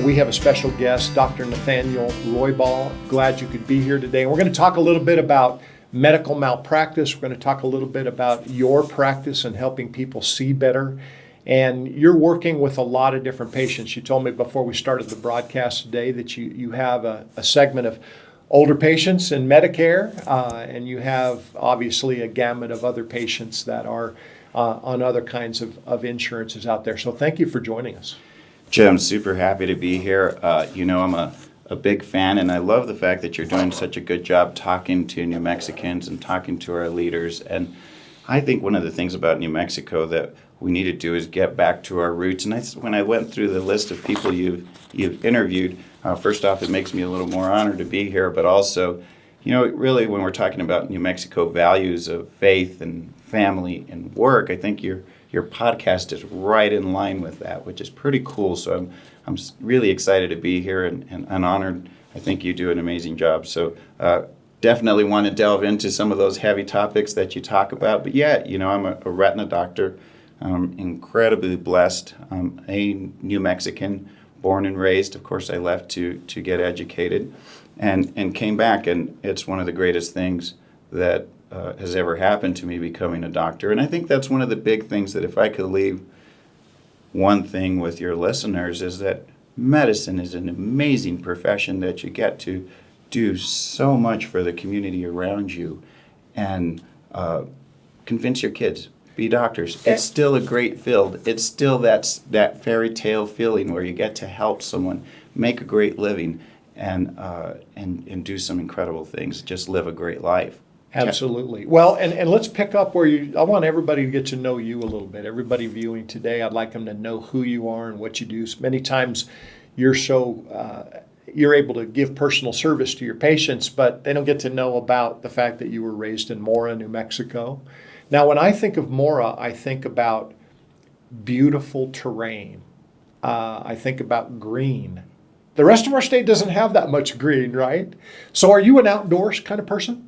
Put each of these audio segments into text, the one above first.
We have a special guest, Dr. Nathaniel Roybal. Glad you could be here today. And we're going to talk a little bit about medical malpractice. We're going to talk a little bit about your practice and helping people see better. And you're working with a lot of different patients. You told me before we started the broadcast today that you have a segment of older patients in Medicare, and you have obviously a gamut of other patients that are on other kinds of insurances out there. So thank you for joining us. Jim, super happy to be here. I'm a big fan, and I love the fact that you're doing such a good job talking to New Mexicans and talking to our leaders. And I think one of the things about New Mexico that we need to do is get back to our roots. And when I went through the list of people you've interviewed, first off, it makes me a little more honored to be here. But also, really when we're talking about New Mexico values of faith and family and work, I think your podcast is right in line with that, which is pretty cool. So I'm really excited to be here and honored. I think you do an amazing job. So definitely want to delve into some of those heavy topics that you talk about. But yeah, I'm a retina doctor. I'm incredibly blessed. I'm a New Mexican, born and raised. Of course, I left to get educated and came back. And it's one of the greatest things that has ever happened to me, becoming a doctor. And I think that's one of the big things that if I could leave one thing with your listeners is that medicine is an amazing profession that you get to do so much for the community around you and convince your kids, be doctors. It's still a great field. It's still that fairy tale feeling where you get to help someone make a great living and do some incredible things, just live a great life. Absolutely. Well, and let's pick up where I want everybody to get to know you a little bit. Everybody viewing today, I'd like them to know who you are and what you do. Many times you're able to give personal service to your patients, but they don't get to know about the fact that you were raised in Mora, New Mexico. Now, when I think of Mora, I think about beautiful terrain. I think about green. The rest of our state doesn't have that much green, right? So are you an outdoors kind of person?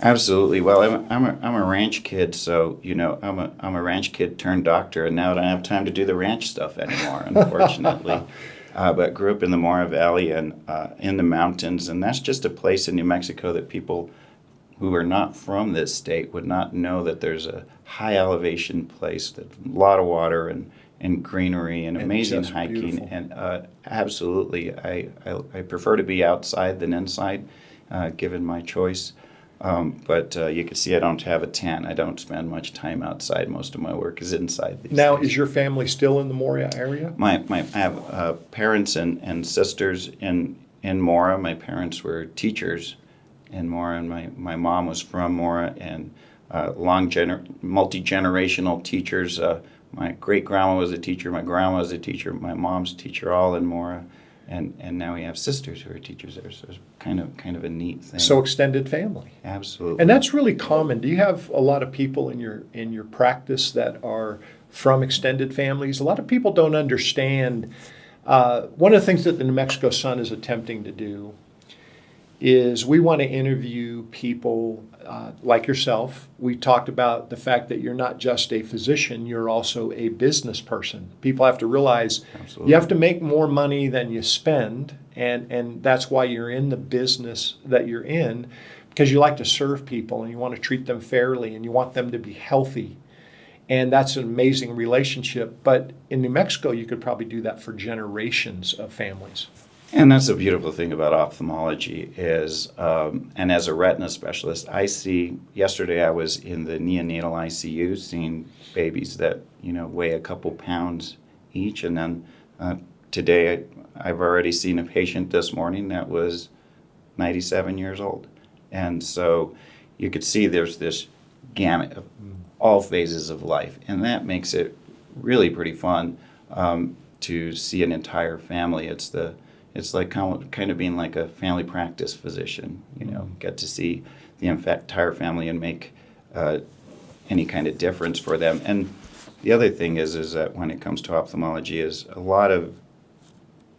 Absolutely. Well, I'm a ranch kid, so I'm a ranch kid turned doctor, and now I don't have time to do the ranch stuff anymore, unfortunately. But grew up in the Mora Valley and in the mountains, and that's just a place in New Mexico that people who are not from this state would not know that there's a high elevation place, that a lot of water and greenery and amazing hiking. Beautiful. And absolutely, I prefer to be outside than inside, given my choice. But you can see I don't have a tan. I don't spend much time outside. Most of my work is inside these Now, days. Is your family still in the Mora area? I have parents and sisters in Mora. My parents were teachers in Mora, and my mom was from Mora, and multi-generational teachers. My great-grandma was a teacher. My grandma was a teacher. My mom's a teacher, all in Mora. And now we have sisters who are teachers there, so it's kind of a neat thing. So extended family. Absolutely. And that's really common. Do you have a lot of people in your practice that are from extended families? A lot of people don't understand. One of the things that the New Mexico Sun is attempting to do is we want to interview people like yourself. We talked about the fact that you're not just a physician, you're also a business person. People have to realize Absolutely. You have to make more money than you spend, and that's why you're in the business that you're in, because you like to serve people and you want to treat them fairly and you want them to be healthy. And that's an amazing relationship. But in New Mexico, you could probably do that for generations of families. And that's the beautiful thing about ophthalmology is, and as a retina specialist, yesterday I was in the neonatal ICU seeing babies that, weigh a couple pounds each. And then today I've already seen a patient this morning that was 97 years old. And so you could see there's this gamut of all phases of life. And that makes it really pretty fun to see an entire family. It's like kind of being like a family practice physician, get to see the entire family and make any kind of difference for them. And the other thing is that when it comes to ophthalmology is a lot of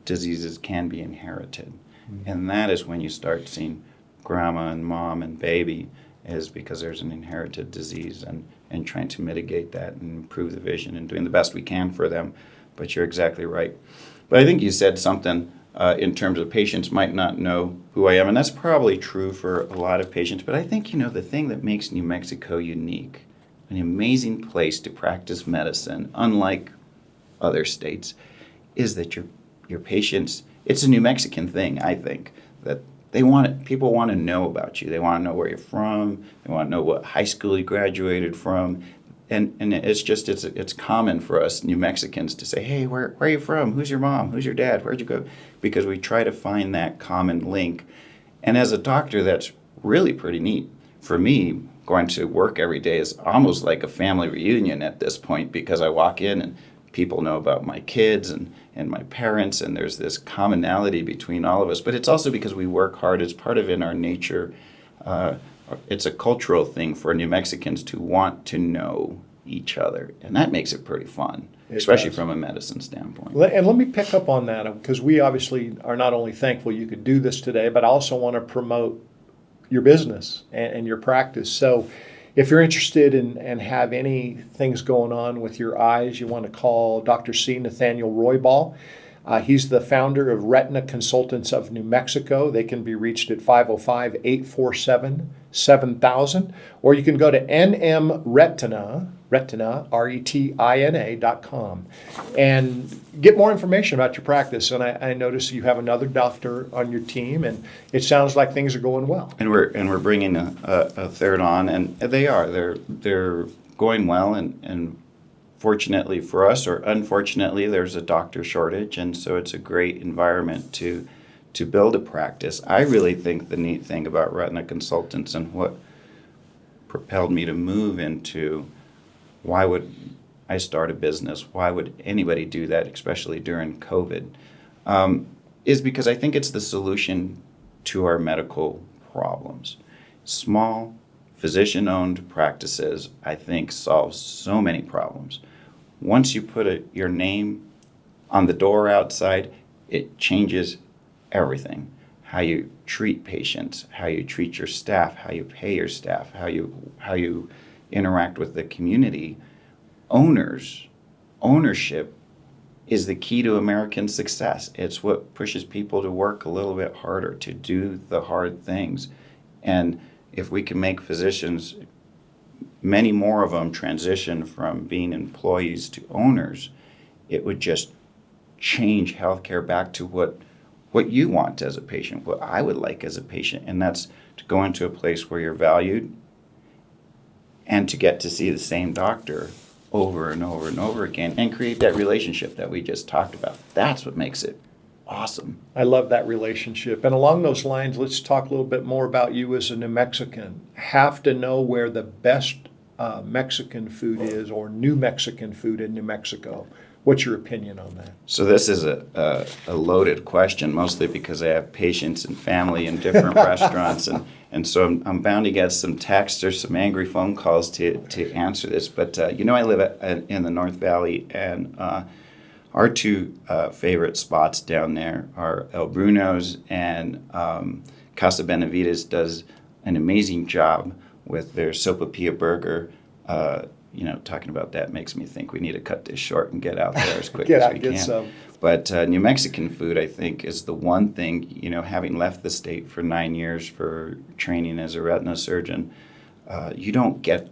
diseases can be inherited. Mm-hmm. And that is when you start seeing grandma and mom and baby is because there's an inherited disease and trying to mitigate that and improve the vision and doing the best we can for them. But you're exactly right. But I think you said something in terms of patients might not know who I am, and that's probably true for a lot of patients. But I think, the thing that makes New Mexico unique, an amazing place to practice medicine, unlike other states, is that your patients, it's a New Mexican thing, I think, that people want to know about you. They want to know where you're from. They want to know what high school you graduated from. And it's common for us New Mexicans to say, hey, where are you from? Who's your mom? Who's your dad? Where'd you go? Because we try to find that common link. And as a doctor, that's really pretty neat. For me, going to work every day is almost like a family reunion at this point, because I walk in and people know about my kids and my parents, and there's this commonality between all of us. But it's also because we work hard. It's part of in our nature. It's a cultural thing for New Mexicans to want to know each other, and that makes it pretty fun, especially from a medicine standpoint. And let me pick up on that, because we obviously are not only thankful you could do this today, but I also want to promote your business and your practice. So if you're interested and have any things going on with your eyes, you want to call Dr. C. Nathaniel Roybal. He's the founder of Retina Consultants of New Mexico. They can be reached at 505-847-7000, or you can go to nmretina, retina.com, and get more information about your practice. And I notice you have another doctor on your team, and it sounds like things are going well. And we're bringing a third on, and they're going well, and fortunately for us, or unfortunately, there's a doctor shortage, and so it's a great environment to build a practice. I really think the neat thing about retina consultants, and what propelled me to move into why would I start a business, why would anybody do that, especially during COVID, is because I think it's the solution to our medical problems. Small, physician-owned practices, I think, solve so many problems. Once you put your name on the door outside, it changes everything. How you treat patients, how you treat your staff, how you pay your staff, how you interact with the community. Ownership is the key to American success. It's what pushes people to work a little bit harder, to do the hard things. And if we can make physicians, many more of them, transition from being employees to owners, it would just change healthcare back to what you want as a patient, what I would like as a patient, and that's to go into a place where you're valued and to get to see the same doctor over and over and over again and create that relationship that we just talked about. That's what makes it awesome. I love that relationship. And along those lines, let's talk a little bit more about you as a New Mexican. Have to know where the best Mexican food is, or New Mexican food in New Mexico. What's your opinion on that? So this is a loaded question, mostly because I have patients and family in different restaurants, and so I'm bound to get some texts or some angry phone calls to answer this. But I live in the North Valley, and our two favorite spots down there are El Bruno's, and Casa Benavides does an amazing job with their sopapilla burger. Talking about that makes me think we need to cut this short and get out there as quick as we can. Some. But New Mexican food, I think, is the one thing, having left the state for 9 years for training as a retina surgeon, you don't get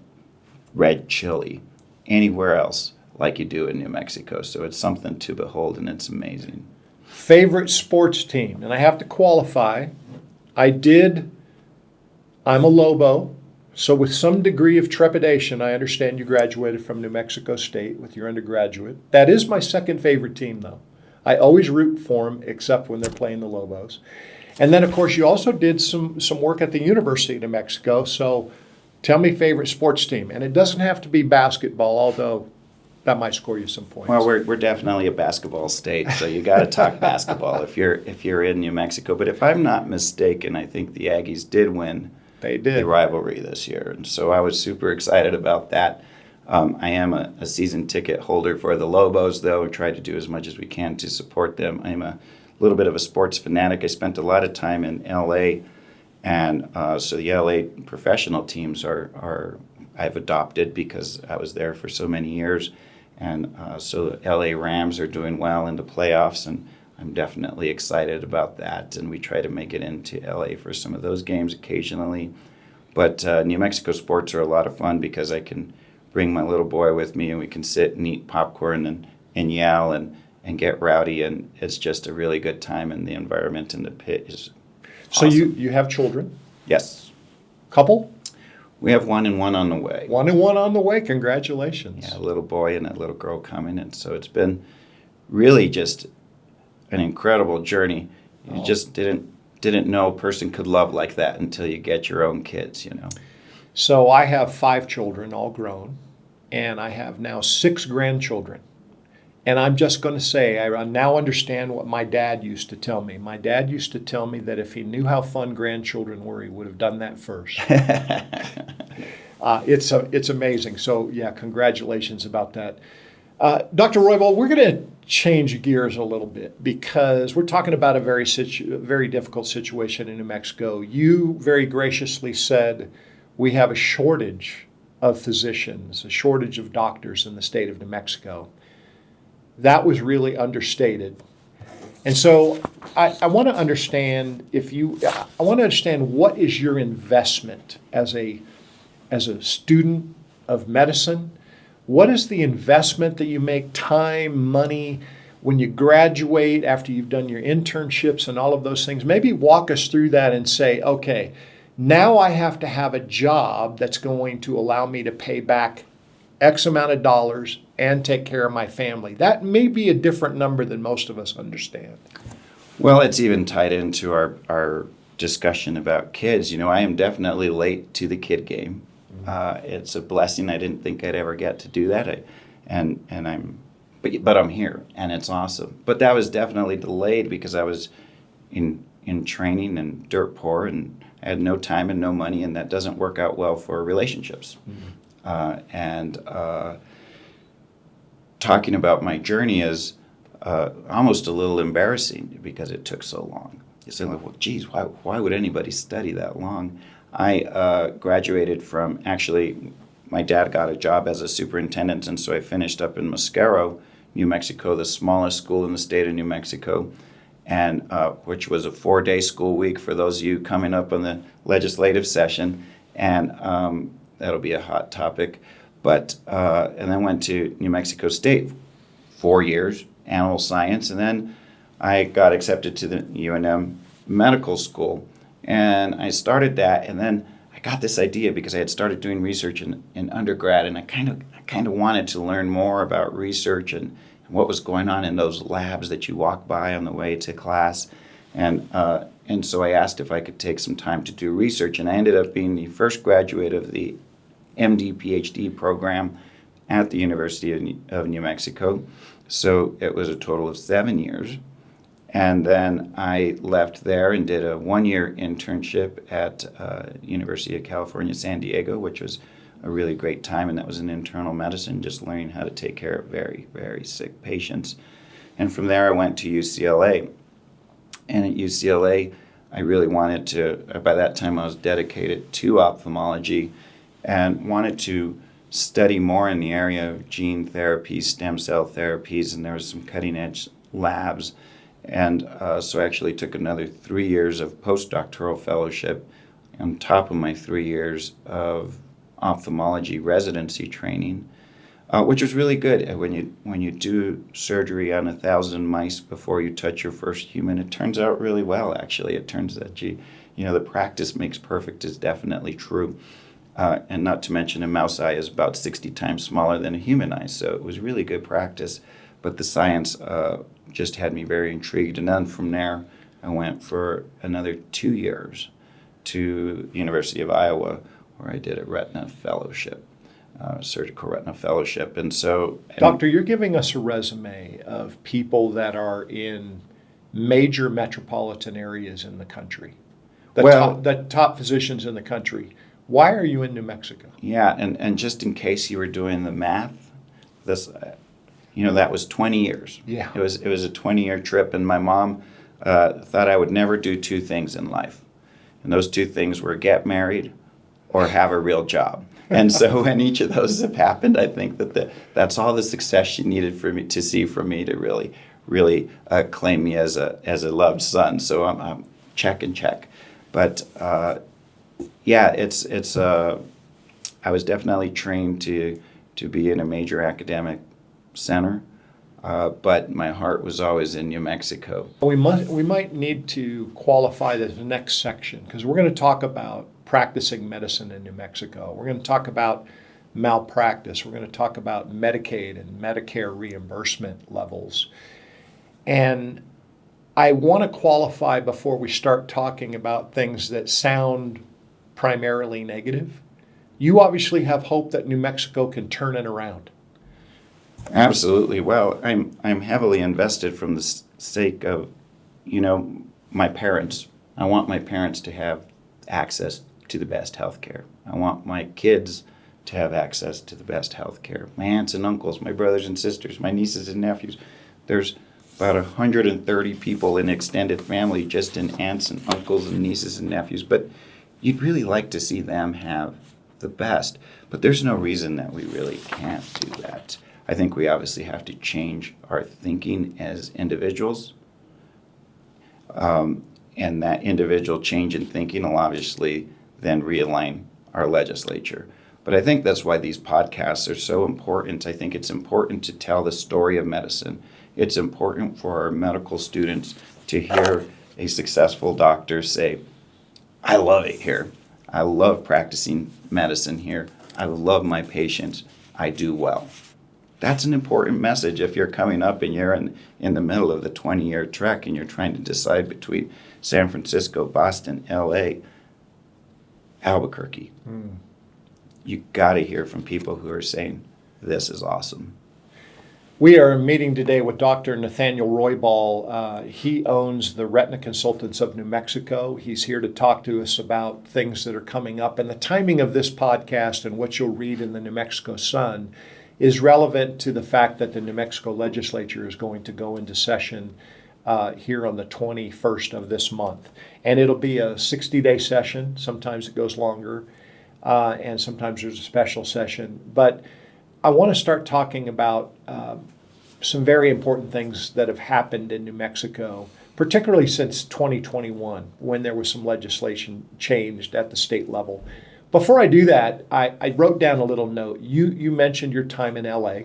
red chili anywhere else like you do in New Mexico. So it's something to behold, and it's amazing. Favorite sports team? And I have to qualify. I'm a Lobo. So with some degree of trepidation, I understand you graduated from New Mexico State with your undergraduate. That is my second favorite team, though. I always root for them, except when they're playing the Lobos. And then, of course, you also did some work at the University of New Mexico. So tell me favorite sports team. And it doesn't have to be basketball, although that might score you some points. Well, we're definitely a basketball state, so you got to talk basketball if you're in New Mexico. But if I'm not mistaken, I think the Aggies did win the rivalry this year, and so I was super excited about that. I am a season ticket holder for the Lobos, though, and try to do as much as we can to support them. I'm a little bit of a sports fanatic. I spent a lot of time in L.A., and so the L.A. professional teams are I've adopted because I was there for so many years, And so the LA Rams are doing well in the playoffs, and I'm definitely excited about that. And we try to make it into LA for some of those games occasionally. But New Mexico sports are a lot of fun because I can bring my little boy with me, and we can sit and eat popcorn and yell and get rowdy. And it's just a really good time, and the environment in the pit is So awesome. you have children? Yes. Couple? We have one and one on the way. One and one on the way. Congratulations. Yeah, a little boy and a little girl coming. And so it's been really just an incredible journey. You just didn't know a person could love like that until you get your own kids, you know. So I have 5 children, all grown, and I have now 6 grandchildren. And I'm just going to say, I now understand what my dad used to tell me. My dad used to tell me that if he knew how fun grandchildren were, he would have done that first. It's amazing. So, yeah, congratulations about that. Dr. Roybal, we're going to change gears a little bit because we're talking about a very difficult situation in New Mexico. You very graciously said we have a shortage of physicians, a shortage of doctors in the state of New Mexico. That was really understated. And so I want to understand what is your investment as a student of medicine? What is the investment that you make, time, money, when you graduate, after you've done your internships and all of those things? Maybe walk us through that and say, okay, now I have to have a job that's going to allow me to pay back X amount of dollars and take care of my family. That may be a different number than most of us understand. Well, it's even tied into our discussion about kids. You know, I am definitely late to the kid game. It's a blessing. I didn't think I'd ever get to do that. But I'm here, and it's awesome. But that was definitely delayed because I was in training and dirt poor, and I had no time and no money, and that doesn't work out well for relationships. Talking about my journey is almost a little embarrassing because it took so long. You say, well, geez, why would anybody study that long? I graduated from, actually, my dad got a job as a superintendent, and so I finished up in Mosquero, New Mexico, the smallest school in the state of New Mexico, and which was a 4-day school week for those of you coming up on the legislative session, and that'll be a hot topic. But and then went to New Mexico State, 4 years, animal science, and then I got accepted to the UNM medical school, and I started that, and then I got this idea because I had started doing research in undergrad, and I kind of wanted to learn more about research and what was going on in those labs that you walk by on the way to class, and so I asked if I could take some time to do research, and I ended up being the first graduate of the MD PhD program at the University of New Mexico. So it was a total of 7 years. And then I left there and did a 1-year internship at University of California, San Diego, which was a really great time. And that was in internal medicine, just learning how to take care of very, very sick patients. And from there, I went to UCLA. And at UCLA, I really wanted to, by that time I was dedicated to ophthalmology and wanted to study more in the area of gene therapies, stem cell therapies, and there was some cutting edge labs. And so I actually took another 3 years of post-doctoral fellowship on top of my 3 years of ophthalmology residency training, which was really good. When you do surgery on 1,000 mice before you touch your first human, it turns out really well, actually. It turns out, the practice makes perfect is definitely true. And not to mention a mouse eye is about 60 times smaller than a human eye, so it was really good practice. But the science just had me very intrigued. And then from there, I went for another 2 years to the University of Iowa, where I did a retina fellowship, surgical retina fellowship. And so... Doctor, you're giving us a resume of people that are in major metropolitan areas in the country, the top physicians in the country. Why are you in New Mexico? Yeah, and just in case you were doing the math, this, that was 20 years. Yeah. It was a 20-year trip, and my mom thought I would never do 2 things in life. And those 2 things were get married or have a real job. And so when each of those have happened, I think that's all the success you needed for me to see from me to really claim me as a loved son. So I'm check and check. But yeah, it's I was definitely trained to be in a major academic center, but my heart was always in New Mexico. We might need to qualify the next section because we're going to talk about practicing medicine in New Mexico. We're going to talk about malpractice. We're going to talk about Medicaid and Medicare reimbursement levels. And I want to qualify before we start talking about things that sound primarily negative. You obviously have hope that New Mexico can turn it around. Absolutely. Well, I'm heavily invested from the sake of, my parents. I want my parents to have access to the best health care. I want my kids to have access to the best health care. My aunts and uncles, my brothers and sisters, my nieces and nephews. There's about 130 people in extended family, just in aunts and uncles and nieces and nephews. But you'd really like to see them have the best. But there's no reason that we really can't do that. I think we obviously have to change our thinking as individuals. And that individual change in thinking will obviously then realign our legislature. But I think that's why these podcasts are so important. I think it's important to tell the story of medicine. It's important for our medical students to hear a successful doctor say, I love it here. I love practicing medicine here. I love my patients. I do well. That's an important message if you're coming up and you're in the middle of the 20-year trek and you're trying to decide between San Francisco, Boston, LA, Albuquerque. You got to hear from people who are saying, this is awesome. We are meeting today with Dr. Nathaniel Roybal. He owns the Retina Consultants of New Mexico. He's here to talk to us about things that are coming up. And the timing of this podcast and what you'll read in the New Mexico Sun is relevant to the fact that the New Mexico legislature is going to go into session here on the 21st of this month. And it'll be a 60-day session. Sometimes it goes longer, and sometimes there's a special session. But I want to start talking about some very important things that have happened in New Mexico, particularly since 2021, when there was some legislation changed at the state level. Before I do that, I wrote down a little note. You mentioned your time in LA,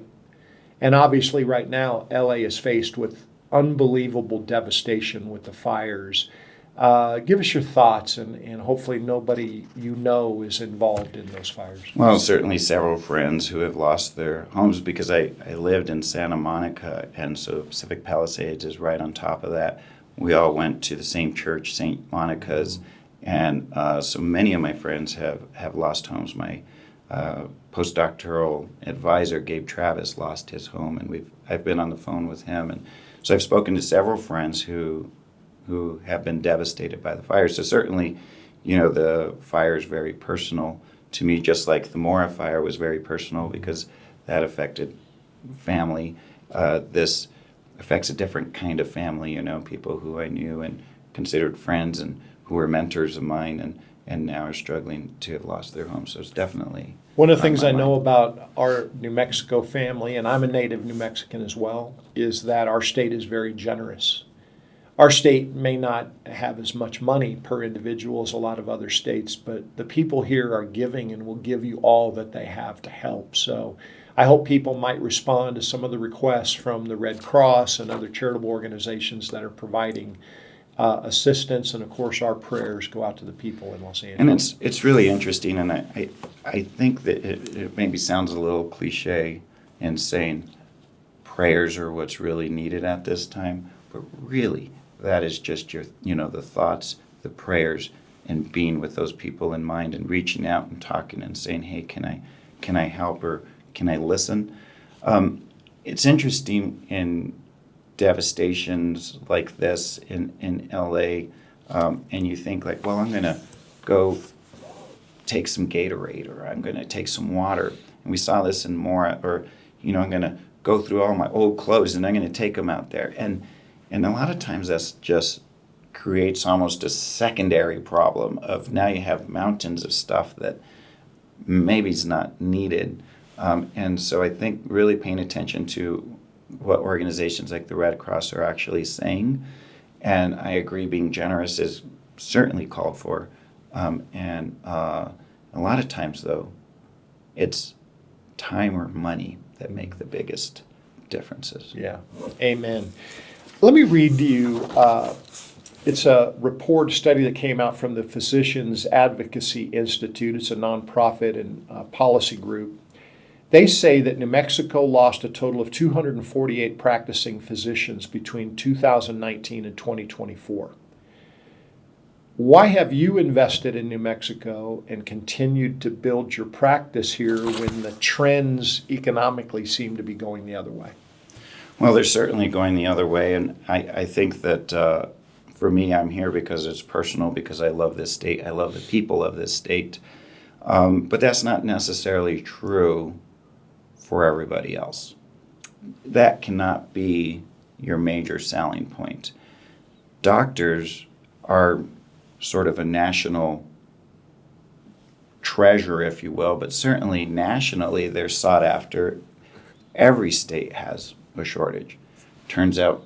and obviously right now LA is faced with unbelievable devastation with the fires. Give us your thoughts, and hopefully nobody you know is involved in those fires. Well, certainly several friends who have lost their homes because I lived in Santa Monica, and so Pacific Palisades is right on top of that. We all went to the same church, St. Monica's, and so many of my friends have lost homes. My post-doctoral advisor, Gabe Travis, lost his home, and I've been on the phone with him, and so I've spoken to several friends who have been devastated by the fire. So certainly, the fire is very personal to me, just like the Mora fire was very personal because that affected family. This affects a different kind of family, people who I knew and considered friends and who were mentors of mine and now are struggling to have lost their homes. So it's definitely one of the things I know about our New Mexico family, and I'm a native New Mexican as well, is that our state is very generous. Our state may not have as much money per individual as a lot of other states, but the people here are giving and will give you all that they have to help. So I hope people might respond to some of the requests from the Red Cross and other charitable organizations that are providing assistance, and of course our prayers go out to the people in Los Angeles. And it's really interesting, and I think that it maybe sounds a little cliche in saying prayers are what's really needed at this time, but really that is just your the thoughts, the prayers, and being with those people in mind and reaching out and talking and saying, hey, can I help, or can I listen? It's interesting in devastations like this in LA, and you think like, well, I'm going to go take some Gatorade, or I'm going to take some water. And we saw this in Mora, or, I'm going to go through all my old clothes and I'm going to take them out there. And a lot of times that's just creates almost a secondary problem of now you have mountains of stuff that maybe is not needed. And so I think really paying attention to what organizations like the Red Cross are actually saying. And I agree being generous is certainly called for. And a lot of times, though, it's time or money that make the biggest differences. Yeah, amen. Let me read to you, it's a report study that came out from the Physicians Advocacy Institute. It's a nonprofit and policy group. They say that New Mexico lost a total of 248 practicing physicians between 2019 and 2024. Why have you invested in New Mexico and continued to build your practice here when the trends economically seem to be going the other way? Well, they're certainly going the other way, and I think that for me, I'm here because it's personal, because I love this state, I love the people of this state. But that's not necessarily true for everybody else. That cannot be your major selling point. Doctors are sort of a national treasure, if you will, but certainly nationally they're sought after. Every state has a shortage. Turns out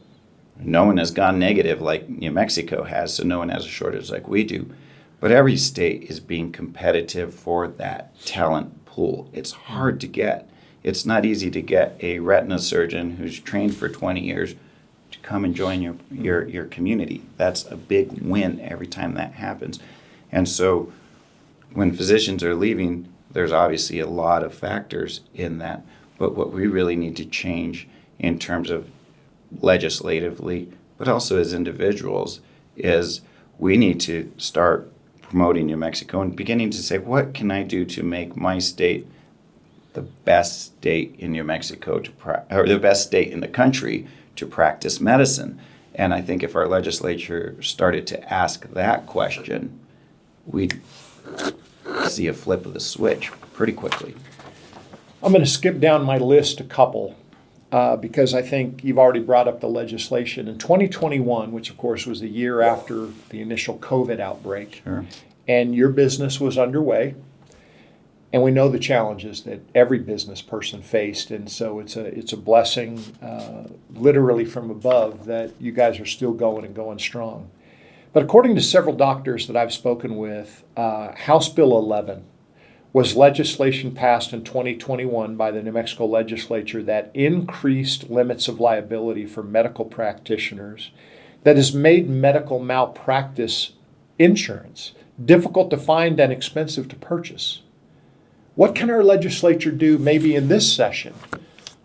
no one has gone negative like New Mexico has, so no one has a shortage like we do. But every state is being competitive for that talent pool. It's hard to get. It's not easy to get a retina surgeon who's trained for 20 years to come and join your community. That's a big win every time that happens. And so when physicians are leaving, there's obviously a lot of factors in that. But what we really need to change in terms of legislatively, but also as individuals, is we need to start promoting New Mexico and beginning to say, what can I do to make my state the best state in New Mexico or the best state in the country to practice medicine? And I think if our legislature started to ask that question, we'd see a flip of the switch pretty quickly. I'm going to skip down my list a couple because I think you've already brought up the legislation. In 2021, which of course was the year after the initial COVID outbreak, Sure. And your business was underway, and we know the challenges that every business person faced, and so it's a blessing, literally from above, that you guys are still going and going strong. But according to several doctors that I've spoken with, House Bill 11 was legislation passed in 2021 by the New Mexico legislature that increased limits of liability for medical practitioners, that has made medical malpractice insurance difficult to find and expensive to purchase. What can our legislature do maybe in this session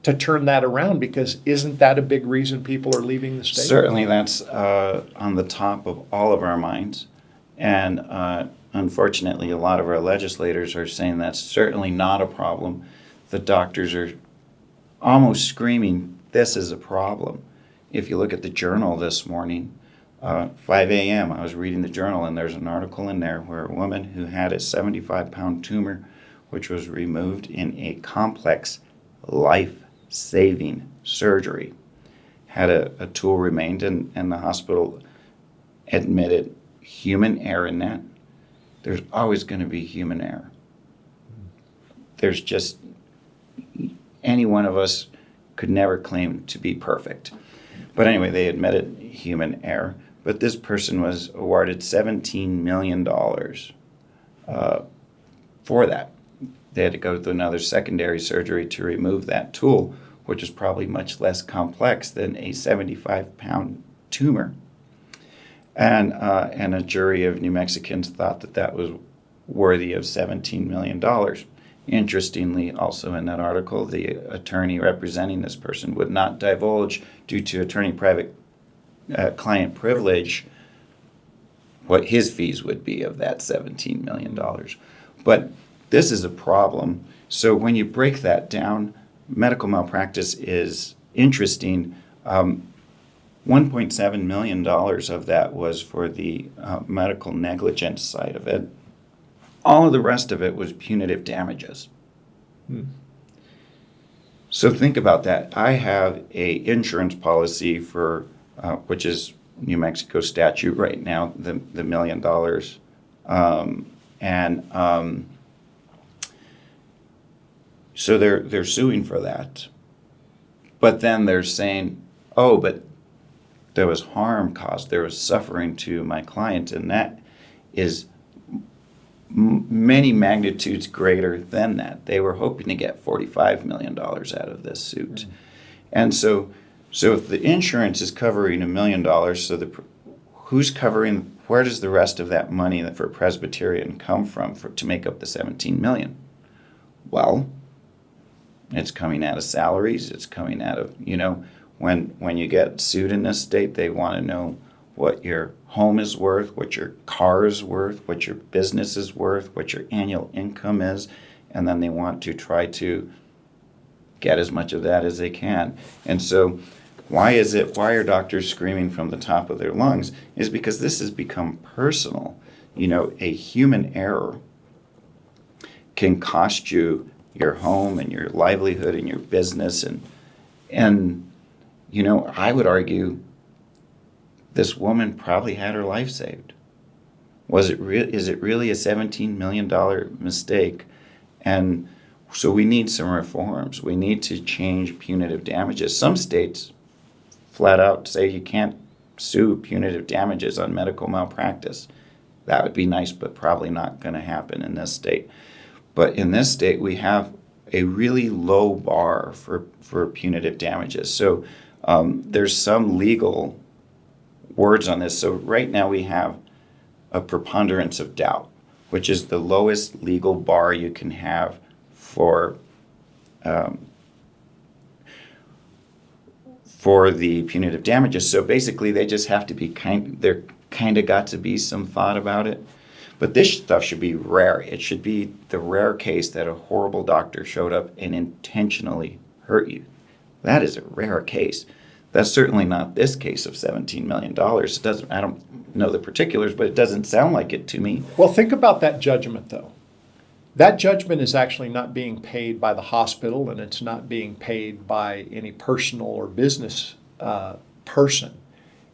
to turn that around? Because isn't that a big reason people are leaving the state? Certainly that's on the top of all of our minds. And unfortunately, a lot of our legislators are saying that's certainly not a problem. The doctors are almost screaming, this is a problem. If you look at the Journal this morning, 5 a.m., I was reading the Journal, and there's an article in there where a woman who had a 75-pound tumor, which was removed in a complex life-saving surgery, had a tool remained, and the hospital admitted human error in that. There's always going to be human error. There's just, any one of us could never claim to be perfect. But anyway, they admitted human error. But this person was awarded $17 million for that. They had to go to another secondary surgery to remove that tool, which is probably much less complex than a 75-pound tumor. And a jury of New Mexicans thought that that was worthy of $17 million. Interestingly, also in that article, the attorney representing this person would not divulge, due to attorney-private client privilege, what his fees would be of that $17 million. But this is a problem. So when you break that down, medical malpractice is interesting. $1.7 million of that was for the medical negligence side of it. All of the rest of it was punitive damages. So think about that. I have a insurance policy for, which is New Mexico statute right now, the $1 million. So they're suing for that. But then they're saying, oh, but there was harm caused, there was suffering to my client, and that is many magnitudes greater than that. They were hoping to get $45 million out of this suit. Mm-hmm. And so if the insurance is covering $1 million, so who's covering, where does the rest of that money for Presbyterian come from to make up the $17 million? Well, it's coming out of salaries. It's coming out of, when you get sued in this state, they want to know what your home is worth, what your car is worth, what your business is worth, what your annual income is, and then they want to try to get as much of that as they can. And so why are doctors screaming from the top of their lungs? Is because this has become personal. A human error can cost you your home and your livelihood and your business, and I would argue this woman probably had her life saved. Is it really a $17 million mistake? And so we need some reforms. We need to change punitive damages. Some states flat out say you can't sue punitive damages on medical malpractice. That would be nice, but probably not going to happen in this state. But in this state, we have a really low bar for punitive damages. So there's some legal words on this. So right now we have a preponderance of doubt, which is the lowest legal bar you can have for the punitive damages. So basically they just have to be there kind of got to be some thought about it. But this stuff should be rare. It should be the rare case that a horrible doctor showed up and intentionally hurt you. That is a rare case. That's certainly not this case of $17 million. I don't know the particulars, but it doesn't sound like it to me. Well, think about that judgment, though. That judgment is actually not being paid by the hospital, and it's not being paid by any personal or business person.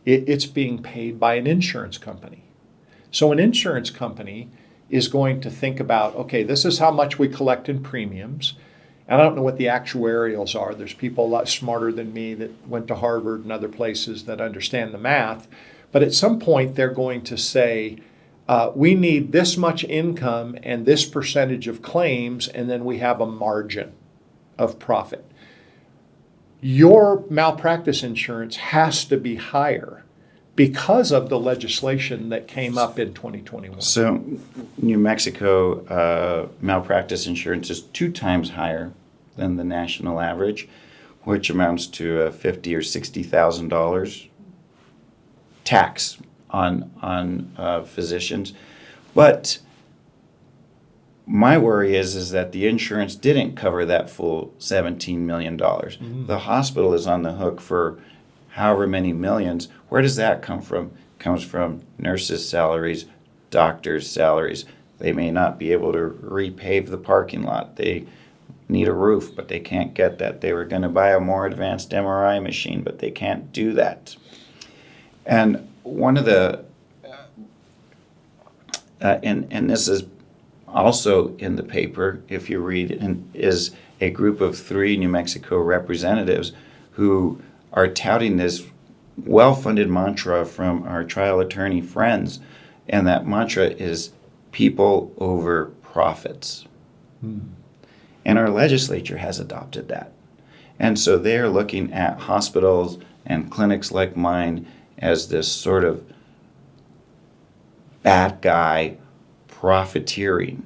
It's being paid by an insurance company. So an insurance company is going to think about, okay, this is how much we collect in premiums. And I don't know what the actuarials are. There's people a lot smarter than me that went to Harvard and other places that understand the math. But at some point, they're going to say, we need this much income and this percentage of claims, and then we have a margin of profit. Your malpractice insurance has to be higher because of the legislation that came up in 2021. So New Mexico malpractice insurance is 2 times higher than the national average, which amounts to $50,000 or $60,000 tax on physicians. But my worry is that the insurance didn't cover that full $17 million. Mm-hmm. The hospital is on the hook for however many millions. Where does that come from? It comes from nurses' salaries, doctors' salaries. They may not be able to repave the parking lot. They need a roof, but they can't get that. They were going to buy a more advanced MRI machine, but they can't do that. And one of the, and this is also in the paper, if you read it, is a group of 3 New Mexico representatives who are touting this well-funded mantra from our trial attorney friends, and that mantra is people over profits. And our legislature has adopted that. And so they're looking at hospitals and clinics like mine as this sort of bad guy profiteering.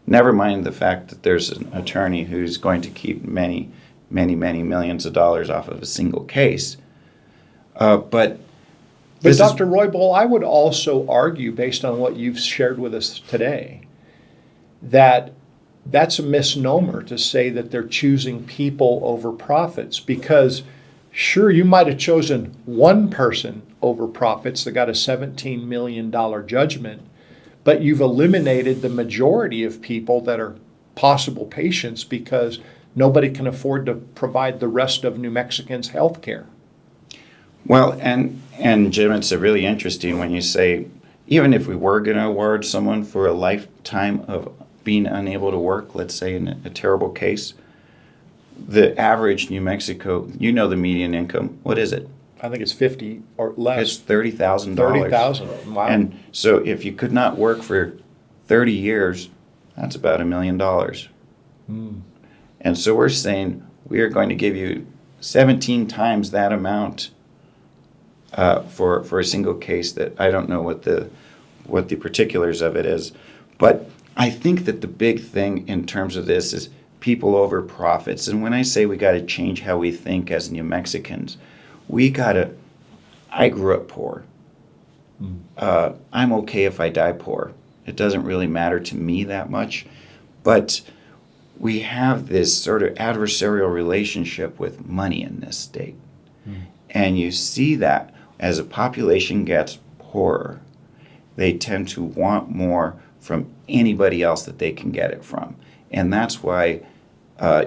Never mind the fact that there's an attorney who's going to keep many millions of dollars off of a single case. But Dr. Roybal, I would also argue, based on what you've shared with us today, that that's a misnomer to say that they're choosing people over profits, because sure, you might have chosen one person over profits that got a $17 million judgment, but you've eliminated the majority of people that are possible patients because nobody can afford to provide the rest of New Mexicans' health care. Well, and Jim, it's really interesting when you say, even if we were going to award someone for a lifetime of being unable to work, let's say in a terrible case, the average New Mexico, you know the median income, what is it? I think it's 50 or It's less. $30,000. 30,000. Wow. And so if you could not work for 30 years, that's about $1 million. And so we're saying we are going to give you 17 times that amount for a single case that I don't know what the particulars of it is. But I think that the big thing in terms of this is people over profits. And when I say we got to change how we think as New Mexicans, I grew up poor. I'm okay if I die poor. It doesn't really matter to me that much. But we have this sort of adversarial relationship with money in this state. And you see that as a population gets poorer, they tend to want more from anybody else that they can get it from. And that's why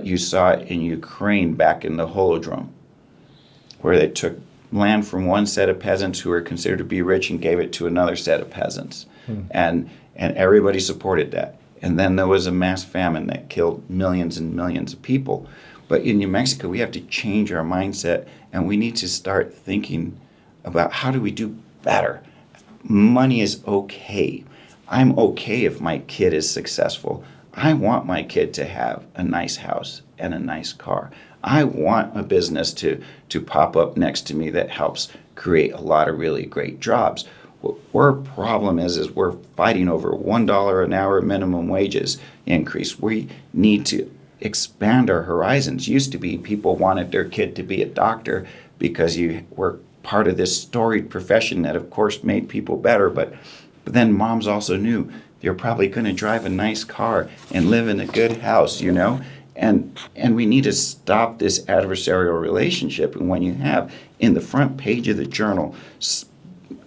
you saw it in Ukraine back in the Holodrome, where they took land from one set of peasants who were considered to be rich and gave it to another set of peasants. And everybody supported that. And then there was a mass famine that killed millions and millions of people. But in New Mexico, we have to change our mindset, and we need to start thinking about how do we do better. Money is okay. I'm okay if my kid is successful. I want my kid to have a nice house and a nice car. I want a business to pop up next to me that helps create a lot of really great jobs. What our problem is we're fighting over $1 an hour minimum wages increase. We need to expand our horizons. Used to be people wanted their kid to be a doctor because you were part of this storied profession that of course made people better, but then moms also knew you're probably going to drive a nice car and live in a good house, you know? And we need to stop this adversarial relationship. And when you have in the front page of the journal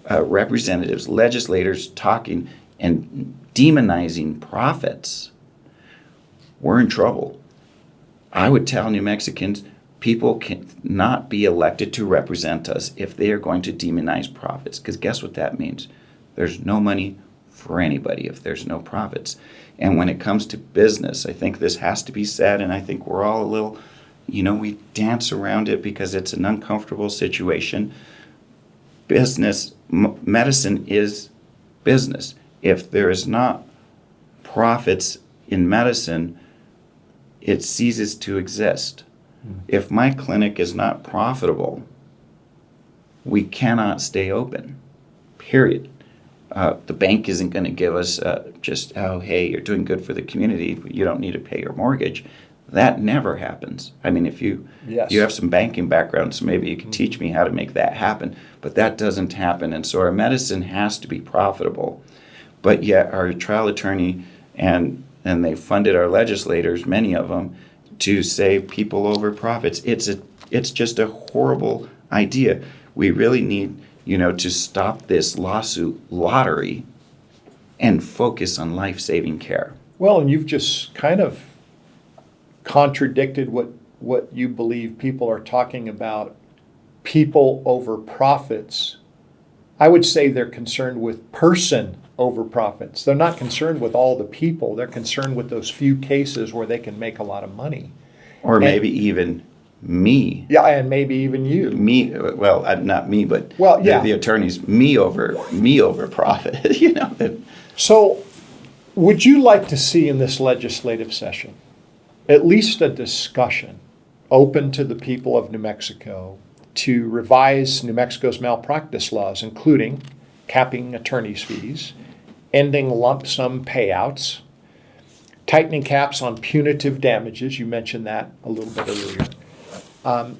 representatives, legislators talking and demonizing profits, we're in trouble. I would tell New Mexicans, people cannot be elected to represent us if they are going to demonize profits, because guess what that means? There's no money for anybody if there's no profits. And when it comes to business, I think this has to be said, and I think we're all a little, we dance around it because it's an uncomfortable situation. Business, medicine is business. If there is not profits in medicine, it ceases to exist. If my clinic is not profitable, we cannot stay open, period. The bank isn't going to give us just, hey, you're doing good for the community, but you don't need to pay your mortgage. That never happens. I mean, if you have some banking background, so maybe you can teach me how to make that happen, but that doesn't happen. And so our medicine has to be profitable. But yet our trial attorney and they funded our legislators, many of them, to say people over profits. It's just a horrible idea. We really need to stop this lawsuit lottery and focus on life-saving care. Well, and you've just kind of contradicted what you believe people are talking about, people over profits. I would say they're concerned with person over profits. They're not concerned with all the people. They're concerned with those few cases where they can make a lot of money. Or maybe even me. Yeah, and maybe even you. Me, well, not me, but the attorneys, me over profit, So would you like to see in this legislative session at least a discussion open to the people of New Mexico to revise New Mexico's malpractice laws, including capping attorney's fees, ending lump sum payouts, tightening caps on punitive damages? You mentioned that a little bit earlier.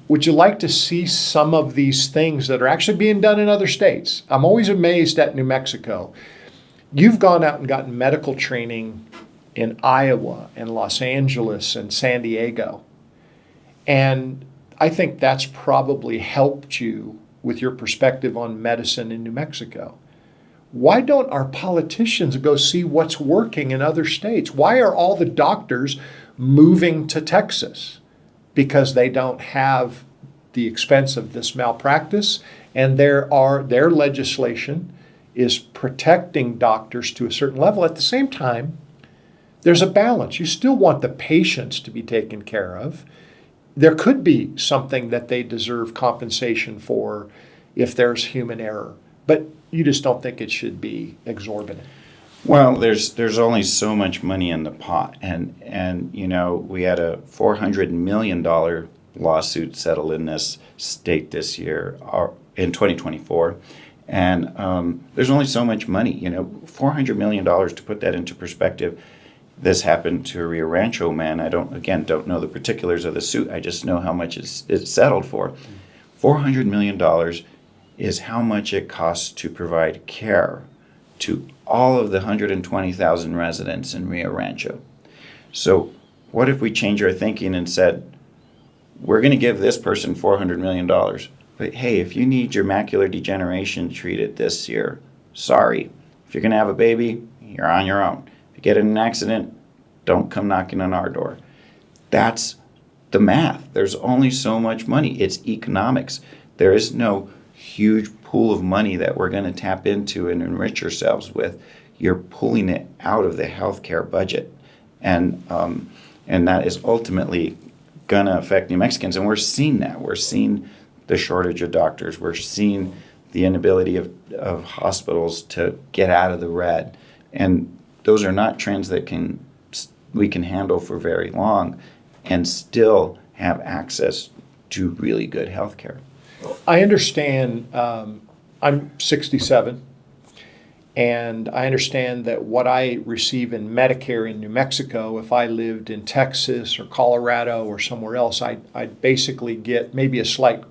Would you like to see some of these things that are actually being done in other states? I'm always amazed at New Mexico. You've gone out and gotten medical training in Iowa and Los Angeles and San Diego. And I think that's probably helped you with your perspective on medicine in New Mexico. Why don't our politicians go see what's working in other states? Why are all the doctors moving to Texas? Because they don't have the expense of this malpractice, and their legislation is protecting doctors to a certain level. At the same time, there's a balance. You still want the patients to be taken care of. There could be something that they deserve compensation for if there's human error, but you just don't think it should be exorbitant. Well, there's only so much money in the pot, and you know, we had a $400 million lawsuit settled in this state this year, or in 2024, and there's only so much money. You know, $400 million, to put that into perspective. This happened to a Rio Rancho man. I don't know the particulars of the suit. I just know how much it's settled for. $400 million is how much it costs to provide care to all of the 120,000 residents in Rio Rancho. So what if we change our thinking and said, we're going to give this person $400 million, but hey, if you need your macular degeneration treated this year, sorry. If you're going to have a baby, you're on your own. If you get in an accident, don't come knocking on our door. That's the math. There's only so much money. It's economics. There is no huge pool of money that we're going to tap into and enrich ourselves with. You're pulling it out of the healthcare budget, and that is ultimately going to affect New Mexicans. And we're seeing that. We're seeing the shortage of doctors. We're seeing the inability of hospitals to get out of the red, and those are not trends that we can handle for very long, and still have access to really good health care. I understand, I'm 67, and I understand that what I receive in Medicare in New Mexico, if I lived in Texas or Colorado or somewhere else, I'd basically get maybe a slight,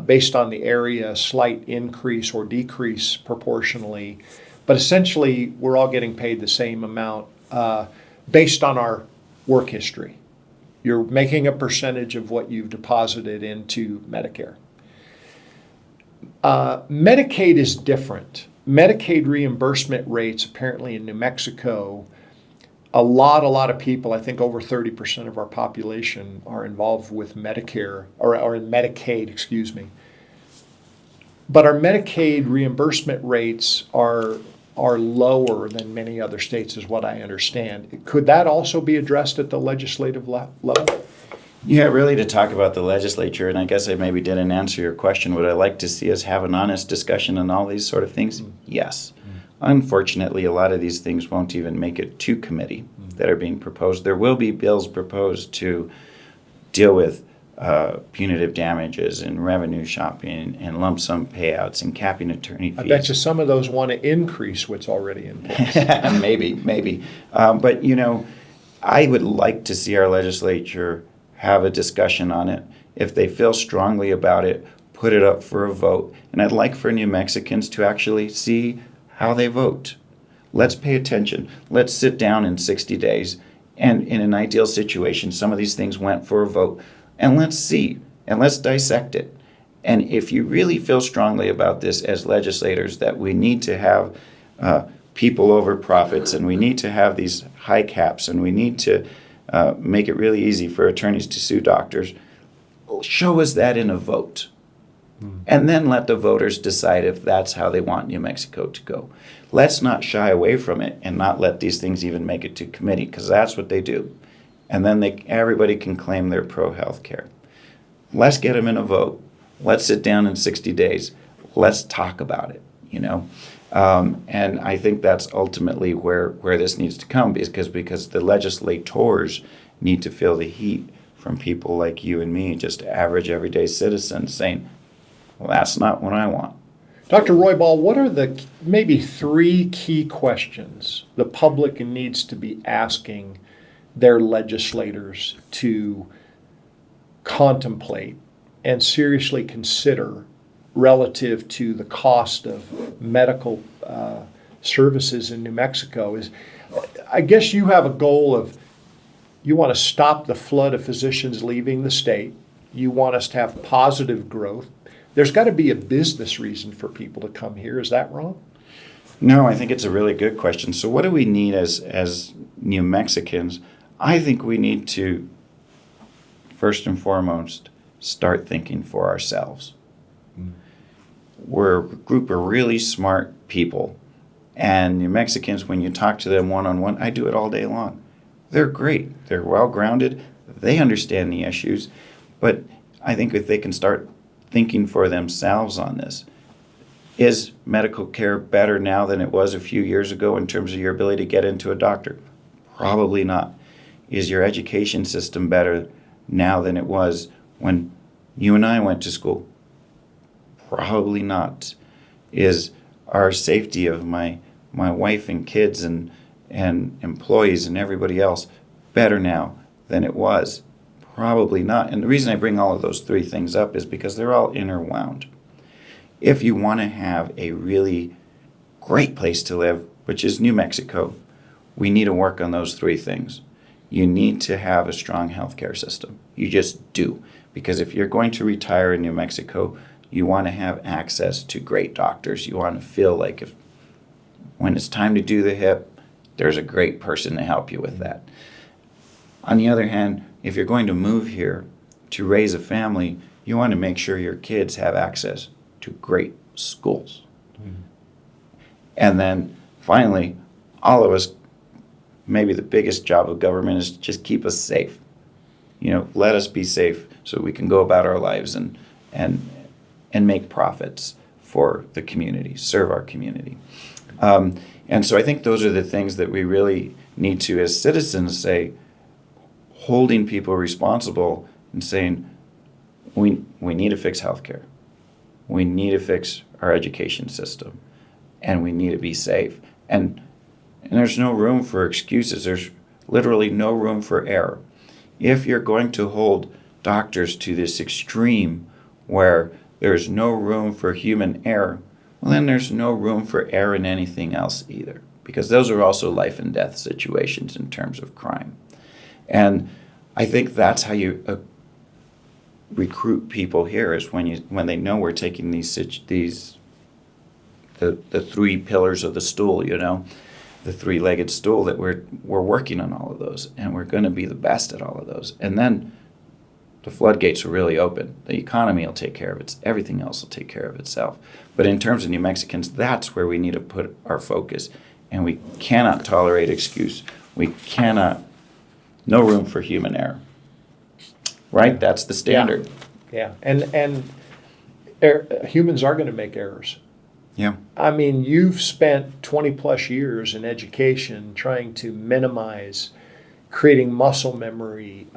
based on the area, a slight increase or decrease proportionally. But essentially, we're all getting paid the same amount based on our work history. You're making a percentage of what you've deposited into Medicare. Medicaid is different. Medicaid reimbursement rates apparently in New Mexico, a lot of people, I think over 30% of our population are involved with Medicare, or in Medicaid, excuse me. But our Medicaid reimbursement rates are lower than many other states, is what I understand. Could that also be addressed at the legislative level? Yeah, really, to talk about the legislature, and I guess I maybe didn't answer your question. Would I like to see us have an honest discussion on all these sort of things? Yes. Unfortunately, a lot of these things won't even make it to committee that are being proposed. There will be bills proposed to deal with punitive damages and revenue shopping and lump sum payouts and capping attorney fees. I bet you some of those want to increase what's already in place. Maybe. But, you know, I would like to see our legislature have a discussion on it. If they feel strongly about it, put it up for a vote. And I'd like for New Mexicans to actually see how they vote. Let's pay attention. Let's sit down in 60 days. And in an ideal situation, some of these things went for a vote. And let's see, and let's dissect it. And if you really feel strongly about this as legislators, that we need to have people over profits, and we need to have these high caps, and we need to make it really easy for attorneys to sue doctors, show us that in a vote. And then let the voters decide if that's how they want New Mexico to go. Let's not shy away from it and not let these things even make it to committee, because that's what they do. And then everybody can claim they're pro-health care. Let's get them in a vote. Let's sit down in 60 days. Let's talk about it, you know. And I think that's ultimately where this needs to come, because the legislators need to feel the heat from people like you and me, just average everyday citizens, saying, well, that's not what I want. Dr. Roybal, what are the maybe 3 key questions the public needs to be asking their legislators to contemplate and seriously consider relative to the cost of medical services in New Mexico? I guess you have a goal of, you want to stop the flood of physicians leaving the state. You want us to have positive growth. There's got to be a business reason for people to come here. Is that wrong? No, I think it's a really good question. So what do we need as New Mexicans? I think we need to, first and foremost, start thinking for ourselves. We're a group of really smart people, And New Mexicans, when you talk to them one-on-one, I do it all day long. They're great. They're well-grounded. They understand the issues. But I think if they can start thinking for themselves on this, is medical care better now than it was a few years ago in terms of your ability to get into a doctor? Probably not. Is your education system better now than it was when you and I went to school? Probably not. Is our safety of my wife and kids and employees and everybody else better now than it was? Probably not. And the reason I bring all of those three things up is because they're all interwound. If you want to have a really great place to live, which is New Mexico, we need to work on those three things. You need to have a strong healthcare system. You just do. Because if you're going to retire in New Mexico, you want to have access to great doctors. You want to feel like when it's time to do the hip, there's a great person to help you with that. On the other hand, if you're going to move here to raise a family, you want to make sure your kids have access to great schools. Mm-hmm. And then finally, all of us, maybe the biggest job of government is just keep us safe. Let us be safe so we can go about our lives and make profits for the community, serve our community. And so I think those are the things that we really need to, as citizens, say, holding people responsible and saying, we need to fix healthcare. We need to fix our education system. And we need to be safe. And there's no room for excuses. There's literally no room for error. If you're going to hold doctors to this extreme where there's no room for human error, well, then there's no room for error in anything else either, because those are also life and death situations in terms of crime. And I think that's how you recruit people here, is when they know we're taking the three pillars of the stool, the three-legged stool, that we're working on all of those, and we're going to be the best at all of those. And then the floodgates will really open. The economy will take care of it. Everything else will take care of itself. But in terms of New Mexicans, that's where we need to put our focus. And we cannot tolerate excuse. We cannot, no room for human error. Right? That's the standard. Yeah. And humans are going to make errors. Yeah. I mean, you've spent 20 plus years in education trying to minimize creating muscle memory,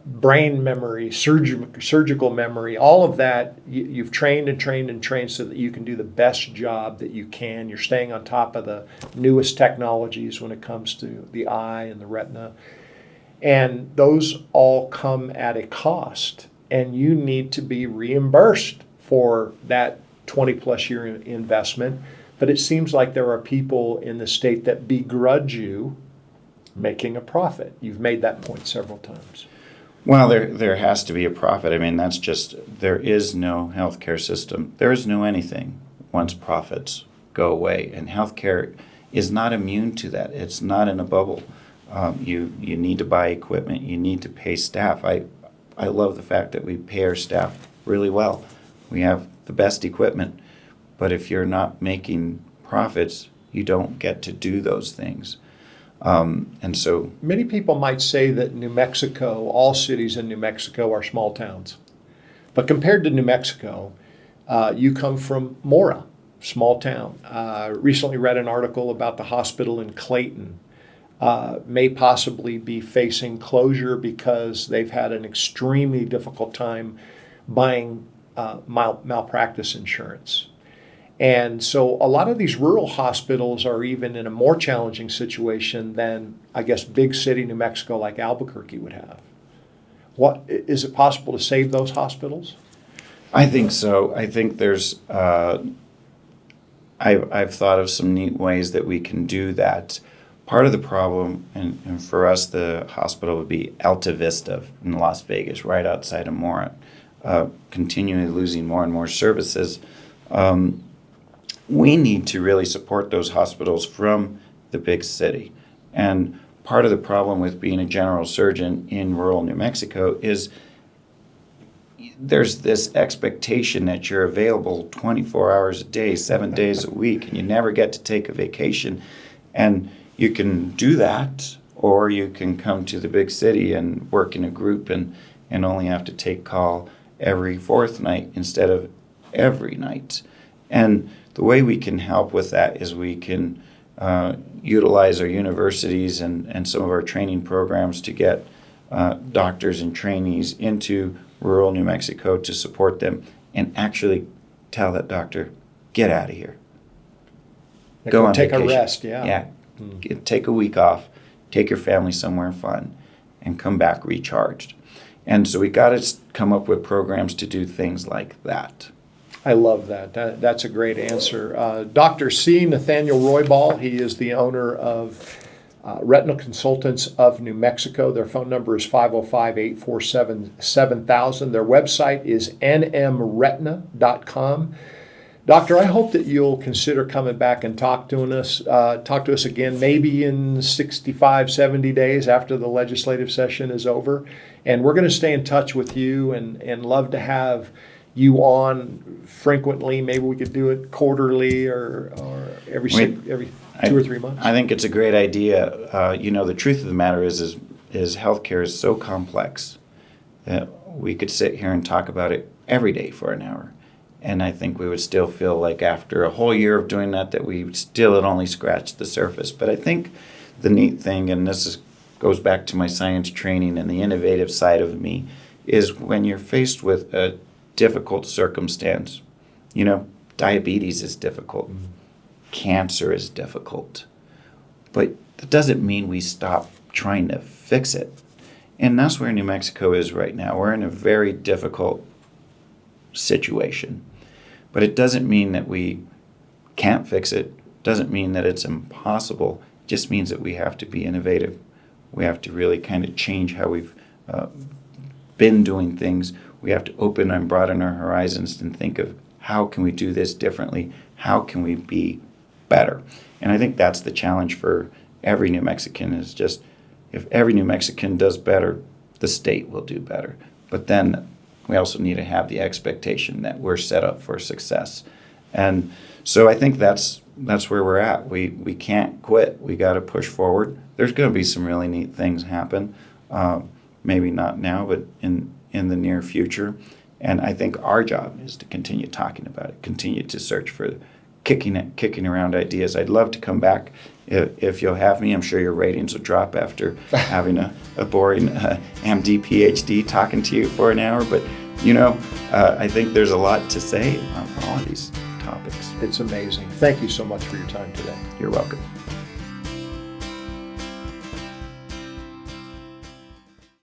brain memory, surgical memory, all of that. You've trained and trained and trained so that you can do the best job that you can. You're staying on top of the newest technologies when it comes to the eye and the retina. And those all come at a cost. And you need to be reimbursed for that 20 plus year investment. But it seems like there are people in the state that begrudge you making a profit. You've made that point several times. Well, there has to be a profit. I mean, that's just, there is no healthcare system. There is no anything once profits go away. And healthcare is not immune to that. It's not in a bubble. You need to buy equipment. You need to pay staff. I love the fact that we pay our staff really well. We have the best equipment. But if you're not making profits, you don't get to do those things. And so many people might say that New Mexico, all cities in New Mexico are small towns. But compared to New Mexico, you come from Mora, small town. Recently read an article about the hospital in Clayton. May possibly be facing closure because they've had an extremely difficult time buying malpractice insurance. And so a lot of these rural hospitals are even in a more challenging situation than, I guess, big city New Mexico like Albuquerque would have. What is it possible to save those hospitals? I think so. I think there's I've thought of some neat ways that we can do that. Part of the problem, and for us, the hospital would be Alta Vista in Las Vegas, right outside of Mora, continually losing more and more services. We need to really support those hospitals from the big city. And part of the problem with being a general surgeon in rural New Mexico is there's this expectation that you're available 24 hours a day, 7 days a week, and you never get to take a vacation. And you can do that, or you can come to the big city and work in a group and only have to take call every fourth night instead of every night. And the way we can help with that is we can utilize our universities and some of our training programs to get doctors and trainees into rural New Mexico to support them and actually tell that doctor, get out of here. Go on take vacation. a rest, yeah. Yeah. Take a week off, take your family somewhere fun, and come back recharged. And so we got to come up with programs to do things like that. I love that. That's a great answer. Dr. C. Nathaniel Roybal, he is the owner of Retinal Consultants of New Mexico. Their phone number is 505-847-7000. Their website is nmretina.com. Doctor, I hope that you'll consider coming back and talk to us again, maybe in 65, 70 days after the legislative session is over. And we're going to stay in touch with you and love to have you on frequently. Maybe we could do it quarterly or every 2 or 3 months. I think it's a great idea. The truth of the matter is healthcare is so complex that we could sit here and talk about it every day for an hour. And I think we would still feel like after a whole year of doing that we still had only scratched the surface. But I think the neat thing, and goes back to my science training and the innovative side of me, is when you're faced with a difficult circumstance. Diabetes is difficult. Mm-hmm. Cancer is difficult. But that doesn't mean we stop trying to fix it. And that's where New Mexico is right now. We're in a very difficult situation. But it doesn't mean that we can't fix it. Doesn't mean that it's impossible. It just means that we have to be innovative. We have to really kind of change how we've been doing things. We have to open and broaden our horizons and think of how can we do this differently? How can we be better? And I think that's the challenge for every New Mexican, is just if every New Mexican does better, the state will do better. But then we also need to have the expectation that we're set up for success. And so I think that's where we're at. We can't quit. We got to push forward. There's going to be some really neat things happen. Maybe not now, but in the near future. And I think our job is to continue talking about it, continue to search for kicking around ideas. I'd love to come back if you'll have me. I'm sure your ratings will drop after having a boring MD, PhD talking to you for an hour. But, I think there's a lot to say on all of these topics. It's amazing. Thank you so much for your time today. You're welcome.